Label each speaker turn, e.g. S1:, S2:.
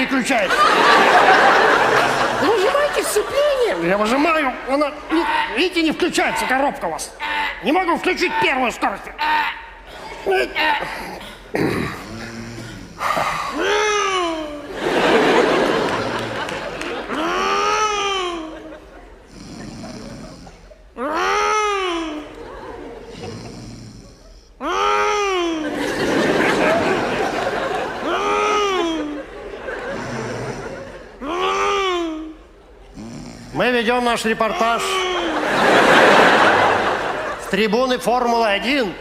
S1: переключается.
S2: Нажимайте сцепление.
S1: Я выжимаю, она, видите, не включается коробка у вас. Не могу включить первую скорость. Мы ведем наш репортаж с трибуны Формулы-1.